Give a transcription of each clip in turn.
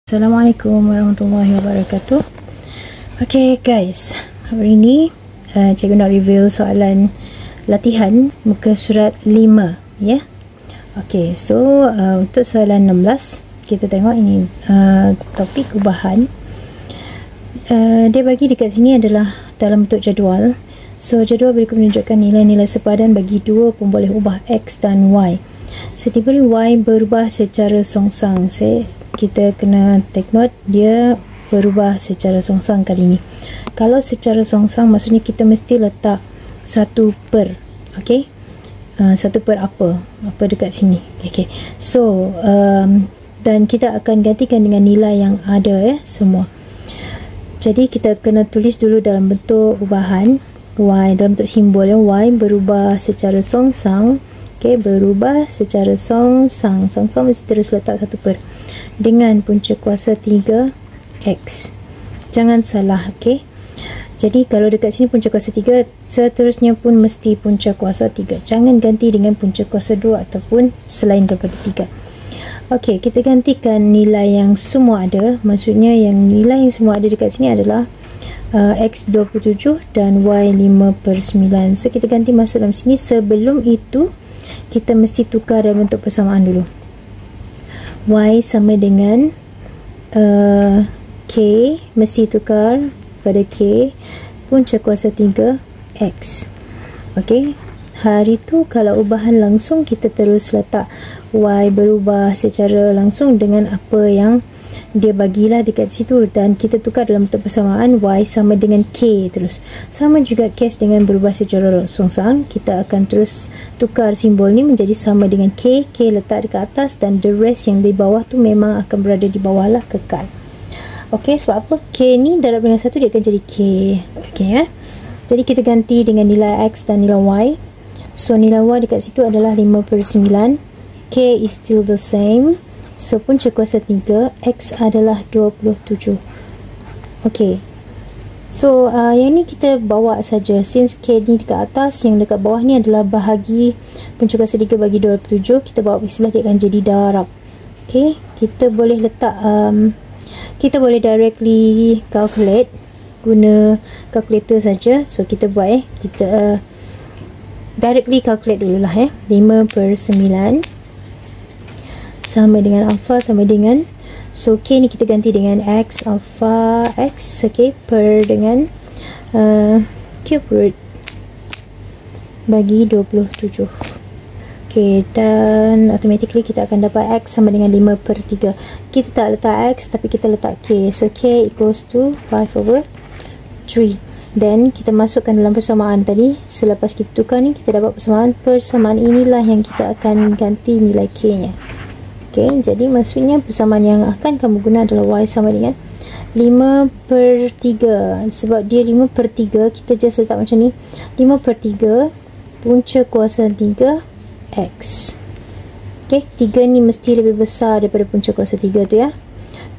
Assalamualaikum warahmatullahi wabarakatuh. Okay guys, hari ini cikgu nak review soalan latihan muka surat 5 ya. Okay, so untuk soalan 16 kita tengok ini topik ubahan. Dia bagi dekat sini adalah dalam bentuk jadual. So jadual berikut menunjukkan nilai-nilai sepadan bagi dua pemboleh ubah X dan Y. Setiap Y berubah secara songsang. Kita kena take note, dia berubah secara songsang kali ini. Kalau secara songsang maksudnya kita mesti letak 1 per, okay? 1 per apa dekat sini, okay. So dan kita akan gantikan dengan nilai yang ada semua. Jadi kita kena tulis dulu dalam bentuk ubahan Y, dalam bentuk simbol Y berubah secara songsang, okay, berubah secara songsang mesti terus letak 1 per dengan punca kuasa 3x. Jangan salah, okey. Jadi kalau dekat sini punca kuasa 3, seterusnya pun mesti punca kuasa 3. Jangan ganti dengan punca kuasa 2 ataupun selain daripada 3. Okey, kita gantikan nilai yang semua ada. Maksudnya yang nilai yang semua ada dekat sini adalah x 27 dan y 5/9. So kita ganti masuk dalam sini. Sebelum itu kita mesti tukar dalam bentuk persamaan dulu. Y sama dengan K, mesti tukar pada K punca kuasa 3X. ok, hari tu kalau ubahan langsung kita terus letak Y berubah secara langsung dengan apa yang dia bagilah dekat situ, dan kita tukar dalam bentuk persamaan Y sama dengan K terus. Sama juga case dengan berubah secara songsang, kita akan terus tukar simbol ni menjadi sama dengan K. K letak dekat atas dan the rest yang di bawah tu memang akan berada di bawah lah, kekal. ok, sebab apa? K ni darab dengan 1 dia akan jadi K. ok jadi kita ganti dengan nilai X dan nilai Y. So nilai Y dekat situ adalah 5/9. K is still the same. So punca kuasa 3, X adalah 27. ok, so yang ni kita bawa saja, since K ni dekat atas, yang dekat bawah ni adalah bahagi punca kuasa 3 bagi 27, kita bawa pergi sebelah, dia akan jadi darab. ok, kita boleh letak kita boleh directly calculate guna calculator saja. So kita buat kita directly calculate dululah 5/9 sama dengan alpha sama dengan, so K ni kita ganti dengan X, alpha X, ok, per dengan cube root bagi 27. ok, dan automatically kita akan dapat X sama dengan 5/3. Kita tak letak X tapi kita letak K, so K equals to 5/3. Then kita masukkan dalam persamaan tadi. Selepas kita tukar ni, kita dapat persamaan inilah yang kita akan ganti nilai K nya. ok, jadi maksudnya persamaan yang akan kamu guna adalah Y sama dengan 5/3. Sebab dia 5/3, kita just letak macam ni, 5/3 punca kuasa 3 X. ok, 3 ni mesti lebih besar daripada punca kuasa 3 tu ya.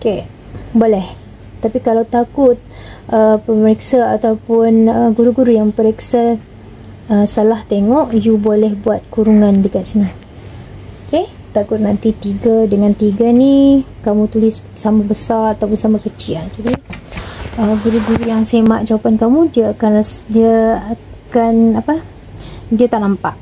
ok, boleh. Tapi kalau takut pemeriksa ataupun guru-guru yang periksa salah tengok, you boleh buat kurungan dekat sini. ok, takut nanti 3 dengan 3 ni kamu tulis sama besar ataupun sama kecil. Jadi guru-guru yang semak jawapan kamu, dia akan dia tak nampak.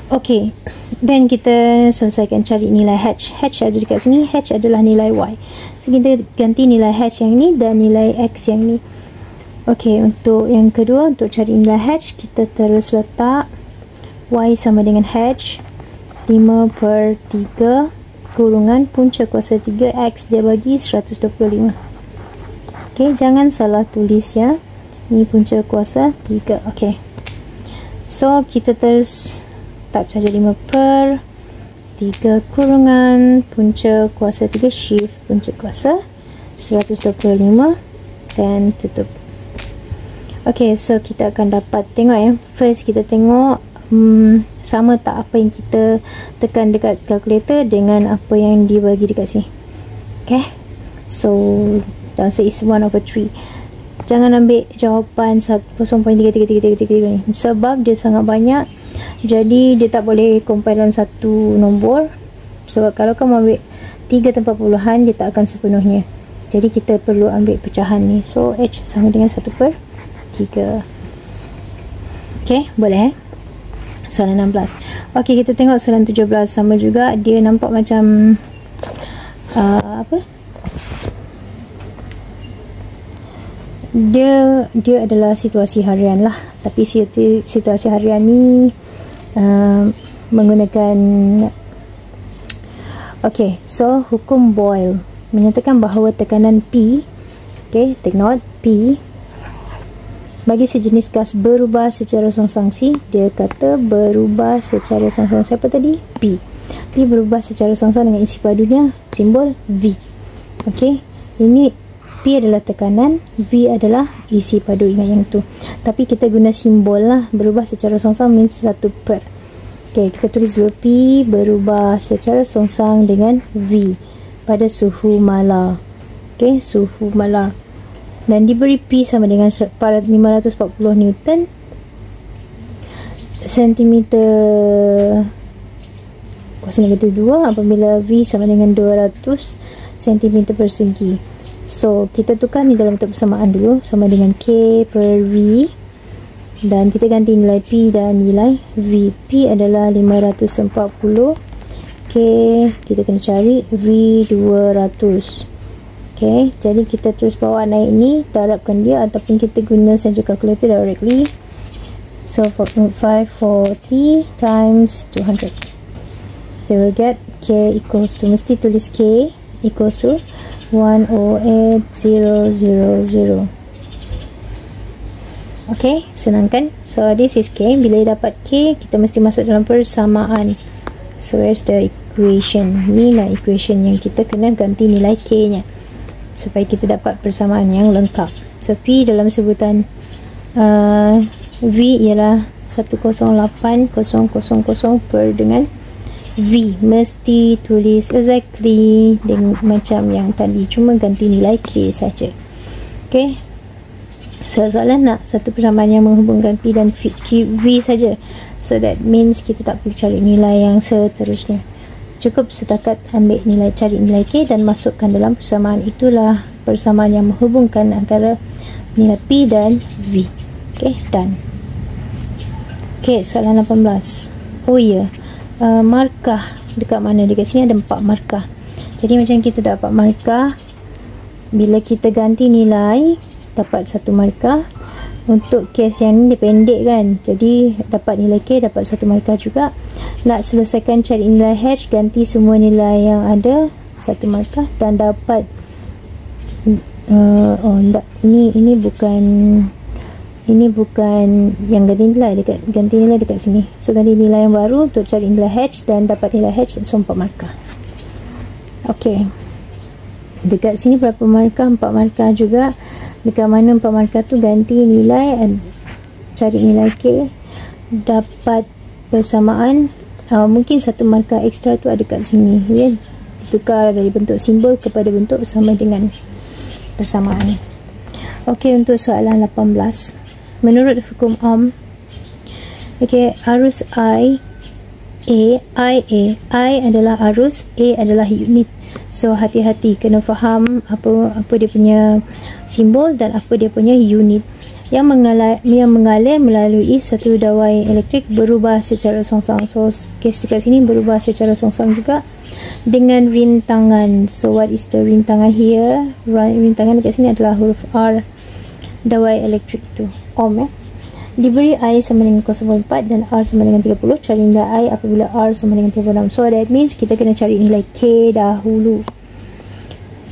ok, dan kita selesaikan cari nilai H. H ada dekat sini, H adalah nilai Y. So kita ganti nilai H yang ni dan nilai X yang ni. ok, untuk yang kedua, untuk cari nilai H, kita terus letak Y sama dengan H 5/3 kurungan punca kuasa 3 X, dia bagi 125. ok, jangan salah tulis ya, ni punca kuasa 3. ok, so kita terus tap saja 5/3 kurungan punca kuasa 3 shift punca kuasa 125 dan tutup. ok, so kita akan dapat tengok ya. First kita tengok sama tak apa yang kita tekan dekat kalkulator dengan apa yang dibagi dekat sini. ok, so the answer is 1/3. Jangan ambil jawapan 0.33333 ni, sebab dia sangat banyak. Jadi dia tak boleh compile dalam satu nombor. Sebab kalau kamu ambil 3 tempat puluhan dia tak akan sepenuhnya. Jadi kita perlu ambil pecahan ni. So H sama dengan 1/3. Okay, boleh soalan 16. Okay, kita tengok soalan 17. Sama juga, dia nampak macam apa? Dia adalah situasi harian lah. Tapi situasi harian ni menggunakan okay, so hukum Boyle menyatakan bahawa tekanan P, okay, take note, P bagi sejenis gas berubah secara songsangsi. Dia kata berubah secara songsang. Siapa tadi? P. P berubah secara songsang dengan isi padunya, simbol V. Okay, ini P adalah tekanan, V adalah isi padu, ingat yang tu. Tapi kita guna simbol lah. Berubah secara songsang means 1/. Okay, kita tulis dulu P berubah secara songsang dengan V pada suhu malar. Okay, suhu malar. Dan diberi P sama dengan 540 Newton Sentimeter kuasa negatif 2 apabila V sama dengan 200 cm persegi. So kita tukar ni dalam bentuk persamaan dulu, sama dengan K per V, dan kita ganti nilai P dan nilai V. P adalah 540, K kita kena cari V 200. Okay, jadi kita terus bawa naik ni, darabkan dia, ataupun kita guna saja calculator directly. So 540 times 200, you will get K equals to, mesti tulis K equals to 108,000. Okay, senang kan? So this is K. Bila dapat K, kita mesti masuk dalam persamaan. So where's the equation? Ni lah equation yang kita kena ganti nilai K nya supaya kita dapat persamaan yang lengkap. So P dalam sebutan V ialah 108,000 per dengan V. Mesti tulis exactly dengan macam yang tadi, cuma ganti nilai K saja. Okay, soalan nak satu persamaan yang menghubungkan P dan V saja. So that means kita tak perlu cari nilai yang seterusnya. Cukup setakat ambil nilai, cari nilai K dan masukkan dalam persamaan. Itulah persamaan yang menghubungkan antara nilai P dan V. Okay, done. Okay, soalan 18. Oh ya, markah dekat mana? Dekat sini ada 4 markah. Jadi macam kita dapat markah, bila kita ganti nilai dapat 1 markah. Untuk kes yang ni dia pendek kan, jadi dapat nilai K, dapat 1 markah juga. Nak selesaikan cari nilai H, ganti semua nilai yang ada 1 markah dan dapat ini bukan yang ganti nilai dekat sini. So ganti nilai yang baru untuk cari nilai H dan dapat nilai H, so 4 markah. Okay, dekat sini berapa markah? 4 markah juga. Dekat mana 4 markah tu ganti nilai, cari nilai K, dapat persamaan. Mungkin 1 markah ekstra tu ada kat sini, ya. Ditukar dari bentuk simbol kepada bentuk sama dengan persamaan. Okey, untuk soalan 18. Menurut hukum Ohm, okey, arus I adalah arus, A adalah unit. So hati-hati, kena faham apa dia punya simbol dan apa dia punya unit. Yang mengalir melalui satu dawai elektrik berubah secara songsang. So kes dekat sini berubah secara songsang juga dengan rintangan. So what is the rintangan here? Rintangan dekat sini adalah huruf R, dawai elektrik tu, Ohm, Diberi I sama dengan 0.4 dan R sama dengan 30. Cari nilai I apabila R sama dengan 36. So that means kita kena cari nilai K dahulu.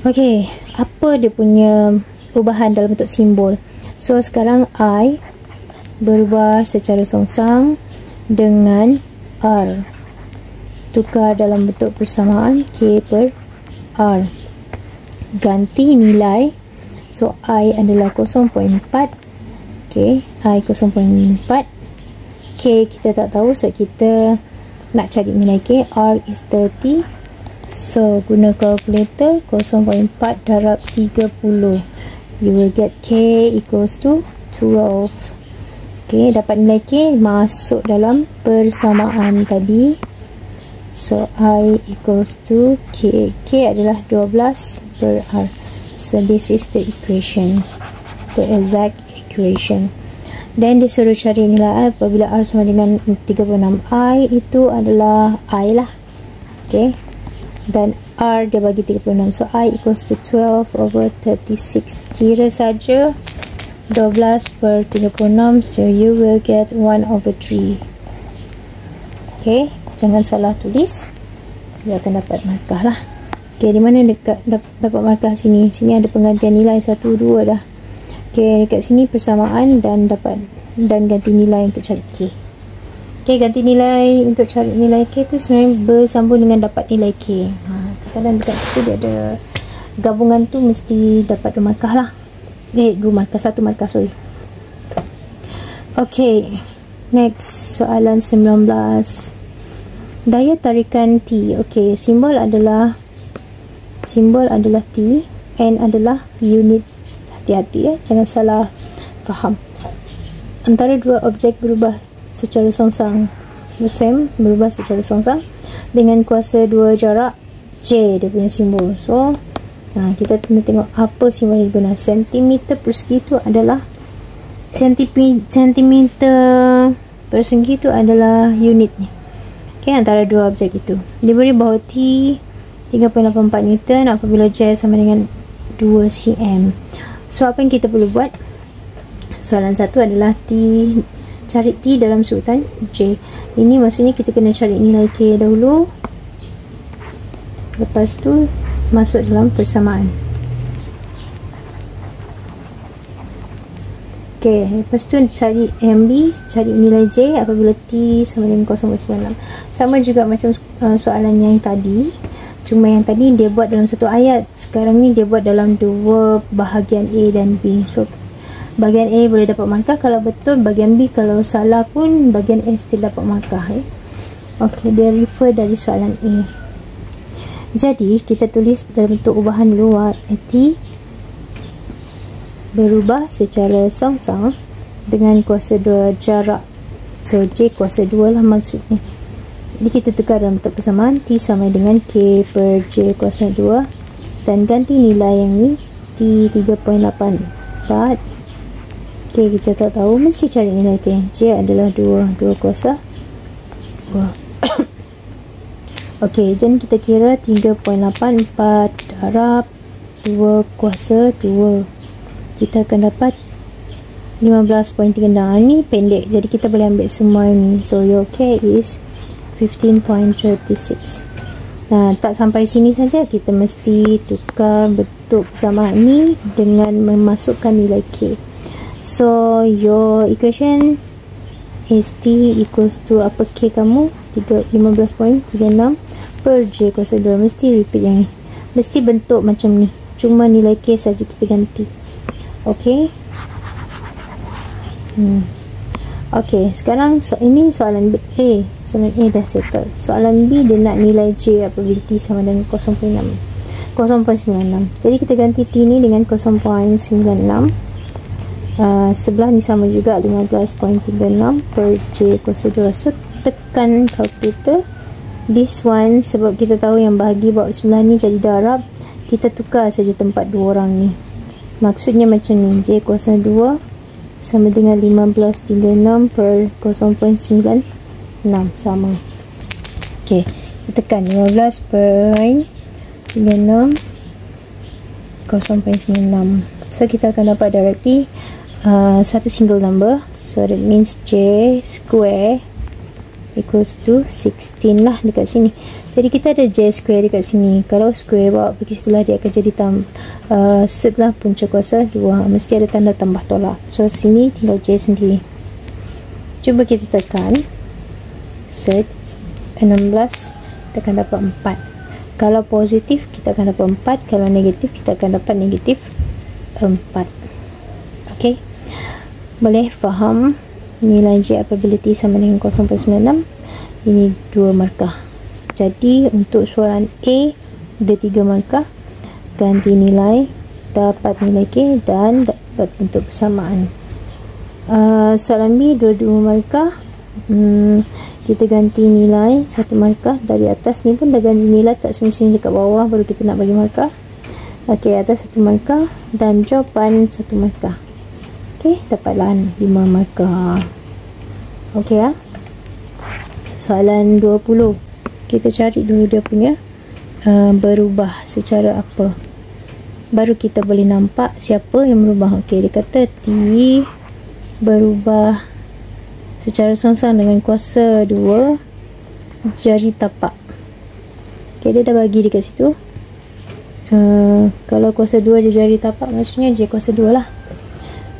Okay, apa dia punya perubahan dalam bentuk simbol? So sekarang I berubah secara songsang dengan R. Tukar dalam bentuk persamaan K per R. Ganti nilai. So I adalah 0.4. Okay, I 0.4. K kita tak tahu, so kita nak cari nilai K. R is 30. So guna kalkulator, 0.4 darab 30. You will get K equals to 12. Okay, dapat nilai K, masuk dalam persamaan tadi. So I equals to K. K adalah 12 per R. So this is the equation, the exact equation. Dan dia suruh cari nilai I apabila R sama dengan 36. I itu adalah I lah. Okay. Dan R dia bagi 36. So I equals to 12 over 36. Kira saja 12 per 36. So you will get 1 over 3. Okay. Jangan salah tulis. Dia akan dapat markah lah. Okay. Di mana dekat dapat markah sini? Sini ada penggantian nilai 1, 2 dah. Okay. Dekat sini persamaan dan ganti nilai untuk cari K. Okay, ganti nilai untuk cari nilai K tu sebenarnya bersambung dengan dapat nilai K. Kadang-kadang dekat situ dia ada gabungan tu mesti dapat 2 markah lah. 2 markah, 1 markah, sorry. Okay, next soalan 19. Daya tarikan T. Okay, simbol adalah T, N adalah unit. Hati-hati ya, jangan salah faham. Antara dua objek berubah secara songsang, berubah secara songsang dengan kuasa 2 jarak J dia punya simbol. So kita kena tengok apa simbol yang digunakan. Sentimeter persegi itu adalah sentimeter persegi itu adalah unitnya. Okay, antara dua objek itu diberi bahawa T 3.84 Newton apabila J sama dengan 2 cm. So apa yang kita perlu buat? Soalan 1 adalah cari T dalam seutan J. Ini maksudnya kita kena cari nilai K dahulu. Lepas tu masuk dalam persamaan. Okay, lepas tu cari MB, cari nilai J apabila T sama dengan 0.96. Sama juga macam soalan yang tadi. Cuma yang tadi dia buat dalam satu ayat. Sekarang ni dia buat dalam 2 bahagian A dan B. So bahagian A boleh dapat markah kalau betul, bahagian B kalau salah pun bahagian A still dapat markah. Ok, dia refer dari soalan A. Jadi kita tulis dalam bentuk ubahan dulu. T berubah secara songsang dengan kuasa 2 jarak. So J kuasa 2 lah maksudnya. Jadi kita tukar dalam bentuk persamaan. T sama dengan K per J kuasa 2. Dan ganti nilai yang ni T 3.84. Okay, kita tak tahu, mesti cari nilai K. J adalah 2 kuasa 2. Ok, jadi kita kira 3.84 darab 2 kuasa 2. Kita akan dapat 15.36. Ini pendek, jadi kita boleh ambil semua ini. So your K is 15.36. Nah, tak sampai sini saja, kita mesti tukar bentuk persamaan ini dengan memasukkan nilai K. So your equation is T equals to apa K kamu? 15.36 per J kuasa 2. Mesti repeat yang ni. Mesti bentuk macam ni. Cuma nilai K saja kita ganti. Okay. Okay, sekarang ini soalan B. Soalan A dah settle. Soalan B dia nak nilai J apabila T sama dengan 0.96. Jadi kita ganti T ni dengan 0.96. Sebelah ni sama juga 15.36 per J kuasa 2. So tekan kalkulator. This one, sebab kita tahu yang bahagi bawa sebelah ni jadi darab, kita tukar saja tempat dua orang ni. Maksudnya macam ni, J kuasa 2 sama dengan 15.36 per 0.96 sama. Ok, kita tekan 15.36 0.96. So kita akan dapat directly satu single number. So that means J square equals to 16 lah dekat sini. Jadi kita ada J square dekat sini. Kalau square bawa pergi sebelah dia akan jadi setelah punca kuasa 2. Mesti ada tanda tambah tolak. So sini tinggal J sendiri. Cuba kita tekan set 16, kita akan dapat 4. Kalau positif kita akan dapat 4. Kalau negatif kita akan dapat negatif 4. Ok, boleh faham nilai J apabila T sama dengan 0.96. Ini 2 markah. Jadi untuk soalan A ada 3 markah. Ganti nilai, dapat nilai K dan dapat bentuk persamaan. Soalan B 2 markah. kita ganti nilai 1 markah. Dari atas ni pun dah ganti nilai, tak semestinya dekat bawah baru kita nak bagi markah. Okey, atas 1 markah dan jawapan 1 markah. Okey, dapatlah 5 markah. Okey ya. Soalan 20. Kita cari dulu dia punya berubah secara apa. Baru kita boleh nampak siapa yang berubah. Okey, dia kata T berubah secara sengsang dengan kuasa 2 jari tapak. Okay, dia dah bagi dekat situ. Kalau kuasa 2 jari tapak, maksudnya J kuasa 2 lah.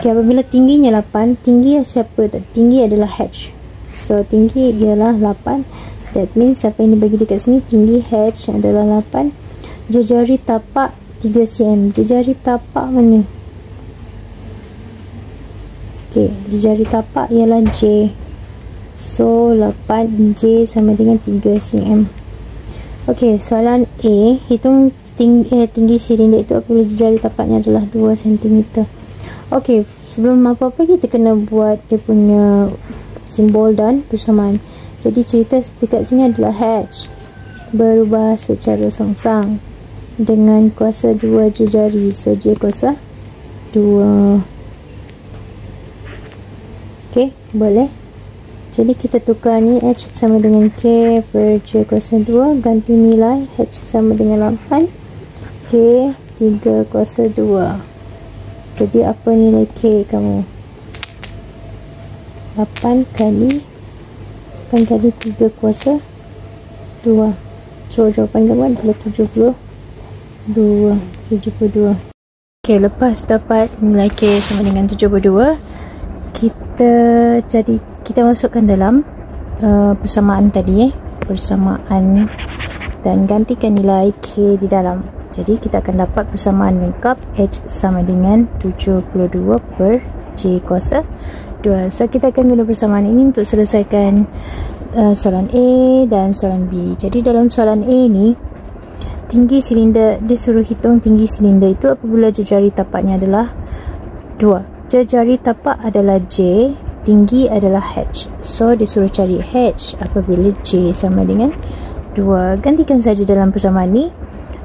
Okay, apabila tingginya 8, tinggi siapa? Tinggi adalah H. So, tinggi ialah 8. That means siapa yang dibagi dekat sini? Tinggi H adalah 8. Jari tapak 3 cm. Jari tapak mana? Okay, jari tapak ialah J. So, 8J sama dengan 3 cm. Okay, soalan A. Hitung tinggi silinder itu apabila jari tapaknya adalah 2 cm. Okay, sebelum apa-apa kita kena buat dia punya simbol dan persamaan. Jadi, cerita dekat sini adalah H berubah secara sengsang dengan kuasa 2 jari. So, J kuasa 2. Okay, boleh. Jadi kita tukar ni H sama dengan K per J kuasa 2. Ganti nilai H sama dengan 8, K 3 kuasa 2. Jadi apa nilai K kamu? 8 kali 3 kuasa 2. So jawapan kamu adalah 72. Okay, lepas dapat nilai K sama dengan 72, kita masukkan dalam persamaan tadi, persamaan, dan gantikan nilai K di dalam. Jadi kita akan dapat persamaan lengkap H sama dengan 72 per J kuasa 2. So kita akan guna persamaan ini untuk selesaikan soalan A dan soalan B. Jadi dalam soalan A ni, tinggi silinder, dia suruh hitung tinggi silinder itu apabila jari tapaknya adalah 2. Jari tapak adalah J, tinggi adalah H. So, disuruh cari H apabila J sama dengan 2. Gantikan saja dalam persamaan ni.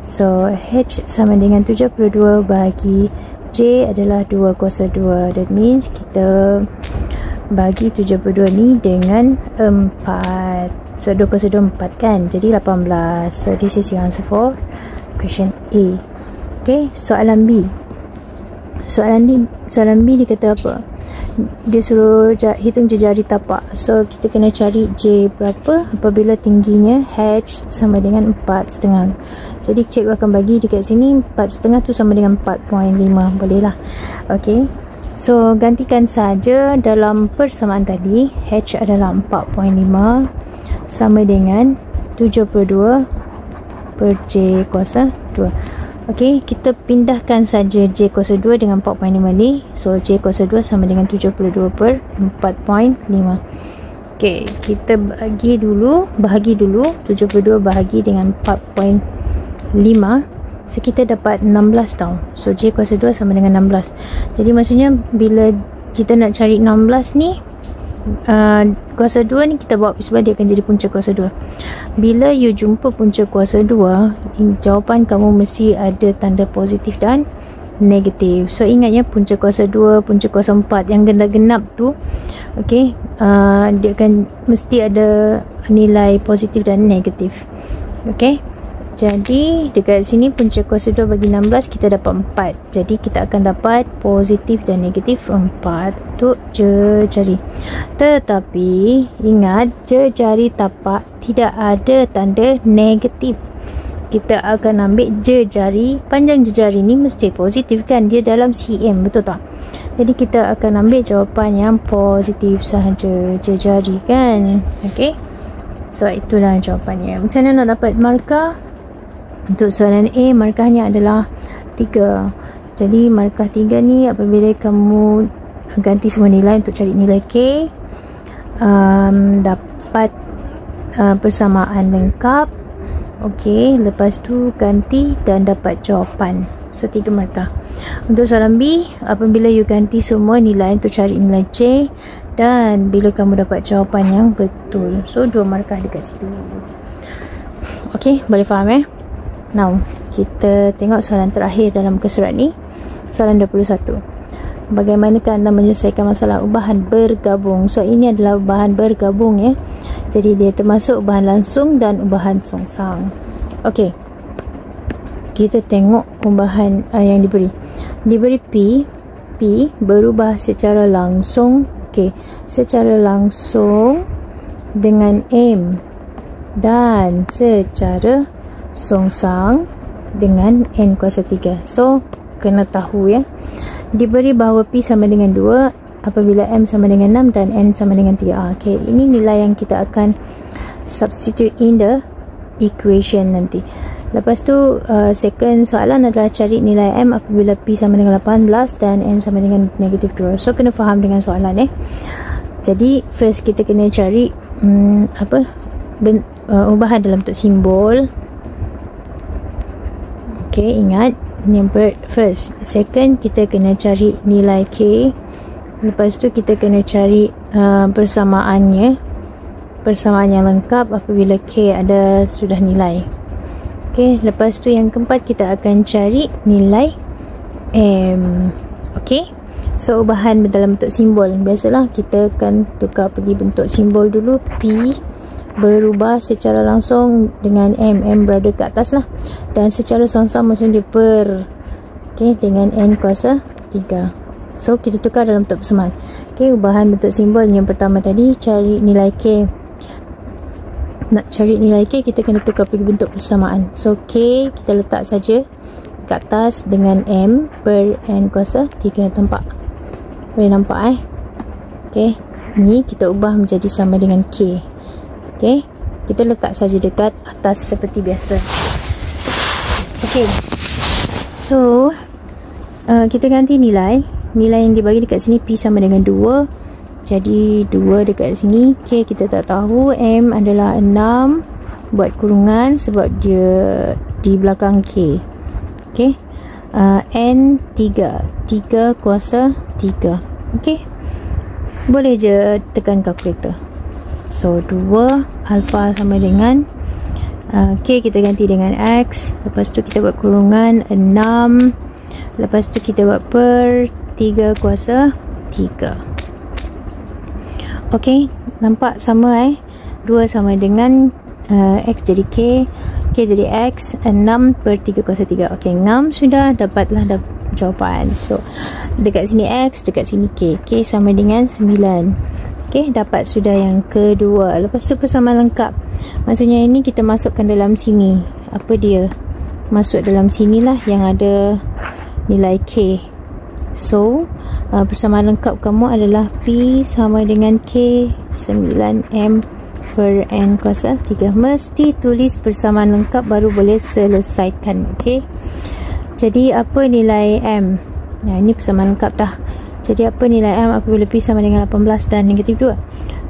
So, H sama dengan 72 bahagi J adalah 2 kuasa 2. That means kita bagi 72 ni dengan 4. So, 2 kuasa 2 4 kan? Jadi, 18. So, this is your answer for question A. Okay, soalan B. Soalan B dia kata apa? Dia suruh hitung jari tapak. So kita kena cari J berapa apabila tingginya H sama dengan 4,5. Jadi cikgu akan bagi dekat sini 4,5 tu sama dengan 4.5. Boleh lah. Okay, so gantikan saja dalam persamaan tadi. H adalah 4.5 sama dengan 72 per J kuasa 2. Okey, kita pindahkan saja J kuasa 2 dengan 4.5 ni. So, J kuasa 2 sama dengan 72 per 4.5. Okey, kita bahagi dulu 72 bahagi dengan 4.5. So, kita dapat 16 tau. So, J kuasa 2 sama dengan 16. Jadi, maksudnya bila kita nak cari 16 ni, kuasa 2 ni kita bawa sebab dia akan jadi punca kuasa 2. Bila you jumpa punca kuasa 2, jawapan kamu mesti ada tanda positif dan negatif. So ingat ya, punca kuasa 2, punca kuasa 4 yang genap-genap tu, okey, dia akan mesti ada nilai positif dan negatif. Okey, jadi dekat sini punca kuasa 2 bagi 16 kita dapat 4. Jadi kita akan dapat positif dan negatif 4 untuk jari. Tetapi ingat, jari tapak tidak ada tanda negatif. Kita akan ambil jari, panjang jari ni mesti positif kan, dia dalam cm, betul tak? Jadi kita akan ambil jawapan yang positif sahaja, jari kan. Okey, so itulah jawapannya. Macam mana nak dapat markah? Untuk soalan A, markahnya adalah 3. Jadi markah 3 ni apabila kamu ganti semua nilai untuk cari nilai K, dapat persamaan lengkap. Okey, lepas tu ganti dan dapat jawapan. So 3 markah. Untuk soalan B, apabila you ganti semua nilai untuk cari nilai J, Dan bila kamu dapat jawapan yang betul, so 2 markah dekat situ. Ok, boleh faham Now, kita tengok soalan terakhir dalam muka surat ni. Soalan 21. Bagaimanakah anda menyelesaikan masalah ubahan bergabung? So, ini adalah ubahan bergabung Jadi, dia termasuk ubahan langsung dan ubahan songsang. Ok, kita tengok ubahan yang diberi. Diberi P berubah secara langsung. Ok, secara langsung dengan M, dan secara songsang dengan N kuasa 3. So, kena tahu Diberi bahawa P sama dengan 2 apabila M sama dengan 6 dan N sama dengan 3. Ok, ini nilai yang kita akan substitute in the equation nanti. Lepas tu, second soalan adalah cari nilai M apabila P sama dengan 18 dan N sama dengan negatif 2. So, kena faham dengan soalan Jadi, first kita kena cari ubahan dalam bentuk simbol. Ok, ingat yang first. Second, kita kena cari nilai K. Lepas tu kita kena cari persamaannya, persamaan yang lengkap apabila K ada sudah nilai. Ok, lepas tu yang keempat kita akan cari nilai M. Ok, so ubahan dalam bentuk simbol. Biasalah kita akan tukar pergi bentuk simbol dulu. P berubah secara langsung dengan M berada ke atas lah, dan secara songsang maksudnya dia per dengan N kuasa 3. So kita tukar dalam bentuk persamaan. Ubahan bentuk simbol yang pertama tadi, cari nilai K. Nak cari nilai K, kita kena tukar pergi bentuk persamaan. So K kita letak saja ke atas dengan M per N kuasa 3. Boleh nampak ni kita ubah menjadi sama dengan K. Kita letak saja dekat atas seperti biasa. So kita ganti nilai yang dibagi dekat sini. P sama dengan 2, jadi 2 dekat sini. K kita tak tahu. M adalah 6, buat kurungan sebab dia di belakang K. N 3 kuasa 3. Boleh je tekan kalkulator. So 2 alpha sama dengan K kita ganti dengan X. Lepas tu kita buat kurungan 6. Lepas tu kita buat per 3 kuasa 3. Ok, nampak sama 2 sama dengan X jadi K jadi X. 6 per 3 kuasa 3. Ok, 6 sudah, dapatlah jawapan. So dekat sini X, dekat sini K sama dengan 9. Dapat sudah yang kedua. Lepas tu persamaan lengkap, maksudnya ini kita masukkan dalam sini. Apa dia? Masuk dalam sinilah yang ada nilai K. So persamaan lengkap kamu adalah P sama dengan K 9M per N kuasa 3. Mesti tulis persamaan lengkap baru boleh selesaikan. Jadi apa nilai M? Ini persamaan lengkap dah. Jadi apa nilai M apabila P sama dengan 18 dan negatif 2?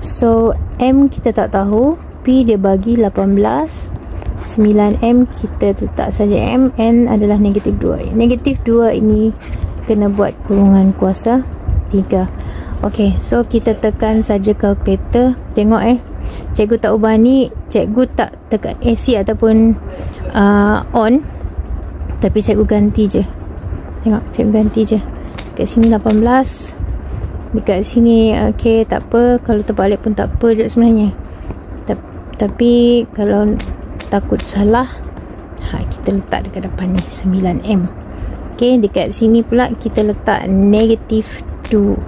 So M kita tak tahu, P dia bagi 18, 9M kita letak saja M, N adalah negatif 2. Negatif 2 ini kena buat kurungan kuasa 3. Ok, so kita tekan saja kalkulator. Tengok cikgu tak ubah ni, cikgu tak tekan AC ataupun on, tapi cikgu ganti je. Tengok, cikgu ganti je. Dekat sini 18, dekat sini ok, tak apa. Kalau terbalik pun tak apa je sebenarnya. Tapi kalau takut salah, kita letak dekat depan ni 9M. Ok, dekat sini pula kita letak negatif 2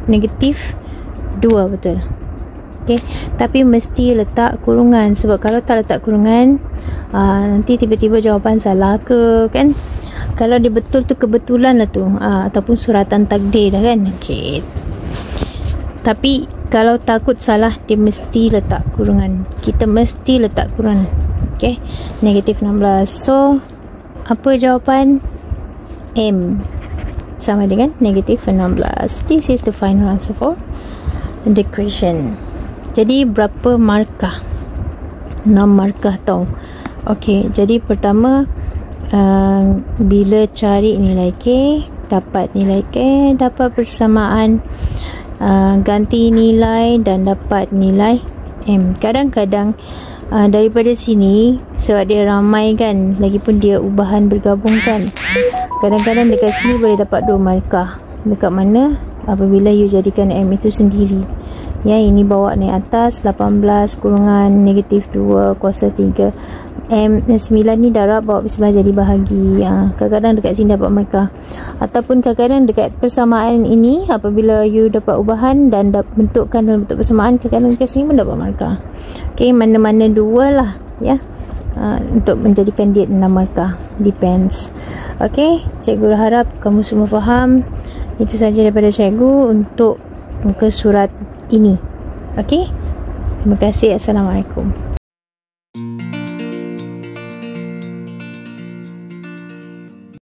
betul. Ok, tapi mesti letak kurungan, sebab kalau tak letak kurungan nanti tiba-tiba jawapan salah ke kan. Kalau dia betul tu kebetulan lah tu, ataupun suratan takdir dah kan. Ok, tapi kalau takut salah, dia mesti letak kurungan. Kita mesti letak kurungan. Ok, negatif 16. So apa jawapan? M sama dengan negatif 16. This is the final answer for the question. Jadi berapa markah? 6 markah tau. Ok, jadi pertama, bila cari nilai K, dapat nilai K, dapat persamaan ganti nilai dan dapat nilai M. Kadang-kadang daripada sini, sebab dia ramai kan, lagipun dia ubahan bergabung kan, kadang-kadang dekat sini boleh dapat 2 markah. Dekat mana? Apabila you jadikan M itu sendiri. Ya, ini bawa naik atas 18 kurungan -2 kuasa 3. M 9 ni darab bawa sebelah jadi bahagi. Kadang-kadang dekat sini dapat markah. Ataupun kadang-kadang dekat persamaan ini, apabila you dapat ubahan dan bentukkan dalam bentuk persamaan, kadang-kadang dekat sini pun dapat markah. Okay, mana-mana 2 lah ya. Untuk menjadikan dia 6 markah. Depends. Okay, cikgu harap kamu semua faham. Itu saja daripada cikgu untuk muka surat ini. Okey. Terima kasih. Assalamualaikum.